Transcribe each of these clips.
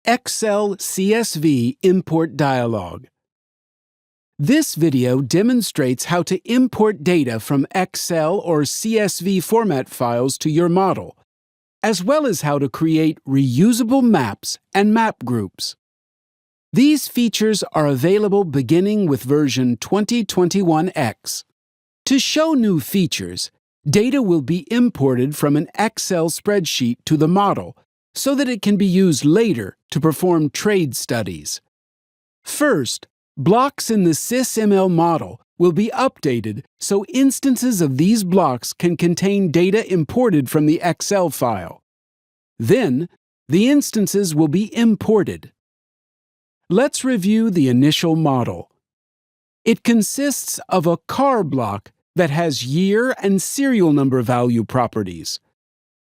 Excel CSV Import dialog. This video demonstrates how to import data from Excel or CSV format files to your model, as well as how to create reusable maps and map groups. These features are available beginning with version 2021X. To show new features, data will be imported from an Excel spreadsheet to the model so that it can be used later to perform trade studies. First, blocks in the SysML model will be updated so instances of these blocks can contain data imported from the Excel file. Then, the instances will be imported. Let's review the initial model. It consists of a car block that has year and serial number value properties.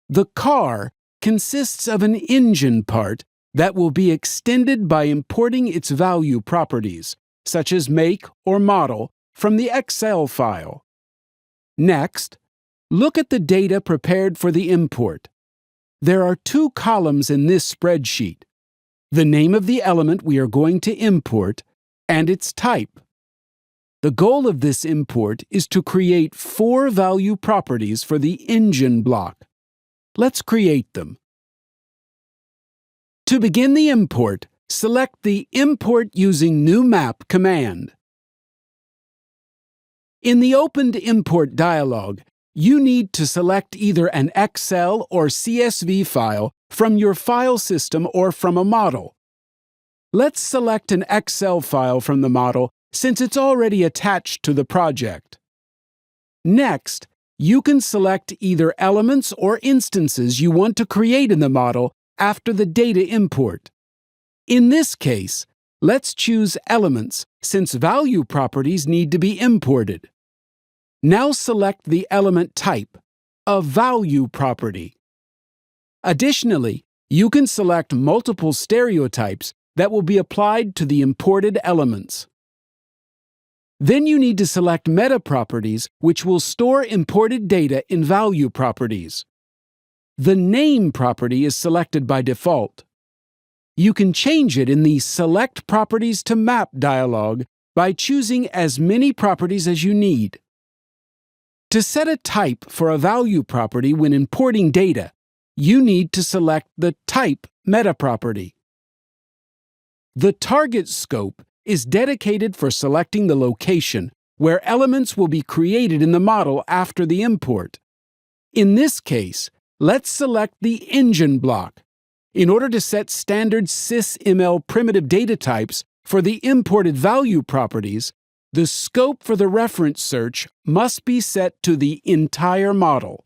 The car consists of an engine part that will be extended by importing its value properties, such as make or model, from the Excel file. Next, look at the data prepared for the import. There are two columns in this spreadsheet: the name of the element we are going to import and its type. The goal of this import is to create 4 value properties for the engine block. Let's create them. To begin the import, select the Import Using New Map command. In the opened import dialog, you need to select either an Excel or CSV file from your file system or from a model. Let's select an Excel file from the model since it's already attached to the project. Next, you can select either elements or instances you want to create in the model after the data import. In this case, let's choose elements since value properties need to be imported. Now select the element type, a value property. Additionally, you can select multiple stereotypes that will be applied to the imported elements. Then you need to select meta properties, which will store imported data in value properties. The name property is selected by default. You can change it in the Select Properties to Map dialog by choosing as many properties as you need. To set a type for a value property when importing data, you need to select the Type meta property. The target scope is dedicated for selecting the location where elements will be created in the model after the import. In this case, let's select the engine block. In order to set standard SysML primitive data types for the imported value properties, the scope for the reference search must be set to the entire model.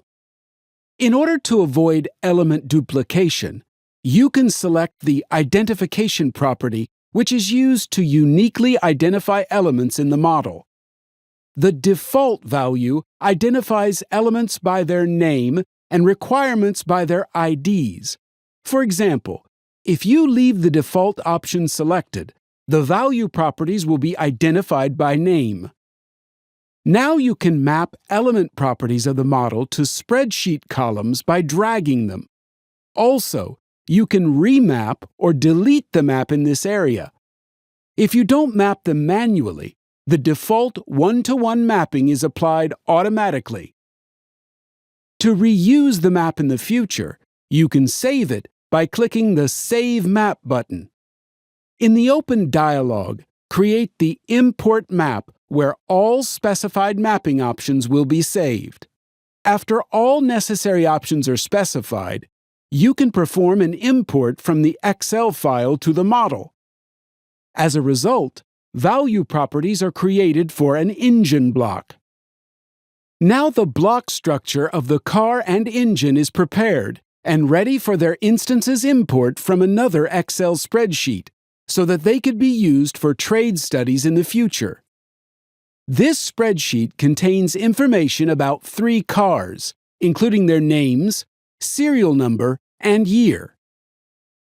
In order to avoid element duplication, you can select the identification property, which is used to uniquely identify elements in the model. The default value identifies elements by their name and requirements by their IDs. For example, if you leave the default option selected, the value properties will be identified by name. Now you can map element properties of the model to spreadsheet columns by dragging them. Also, you can remap or delete the map in this area. If you don't map them manually, the default one-to-one mapping is applied automatically. To reuse the map in the future, you can save it by clicking the Save Map button. In the open dialog, create the Import Map where all specified mapping options will be saved. After all necessary options are specified, you can perform an import from the Excel file to the model. As a result, value properties are created for an engine block. Now the block structure of the car and engine is prepared and ready for their instances import from another Excel spreadsheet so that they could be used for trade studies in the future. This spreadsheet contains information about 3 cars, including their names, serial number, and year.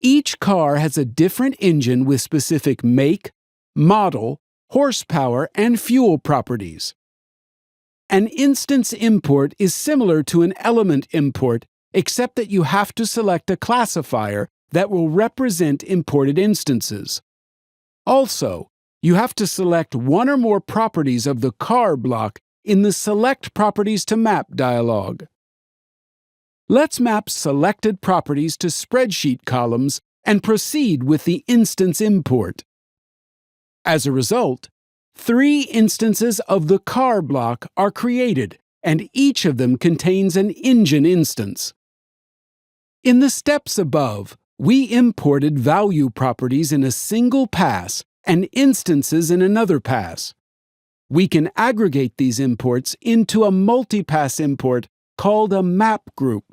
Each car has a different engine with specific make, model, horsepower, and fuel properties. An instance import is similar to an element import, except that you have to select a classifier that will represent imported instances. Also, you have to select one or more properties of the car block in the Select Properties to Map dialog. Let's map selected properties to spreadsheet columns and proceed with the instance import. As a result, 3 instances of the car block are created, and each of them contains an engine instance. In the steps above, we imported value properties in a single pass and instances in another pass. We can aggregate these imports into a multi-pass import called a map group.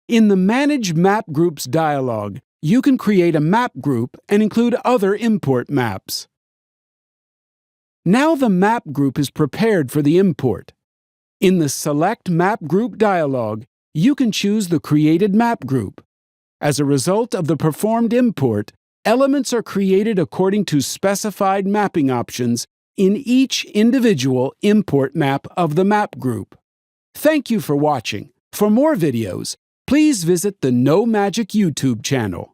In the Manage Map Groups dialog, you can create a map group and include other import maps. Now the map group is prepared for the import. In the Select Map Group dialog, you can choose the created map group. As a result of the performed import, elements are created according to specified mapping options in each individual import map of the map group. Thank you for watching. For more videos, please visit the No Magic YouTube channel.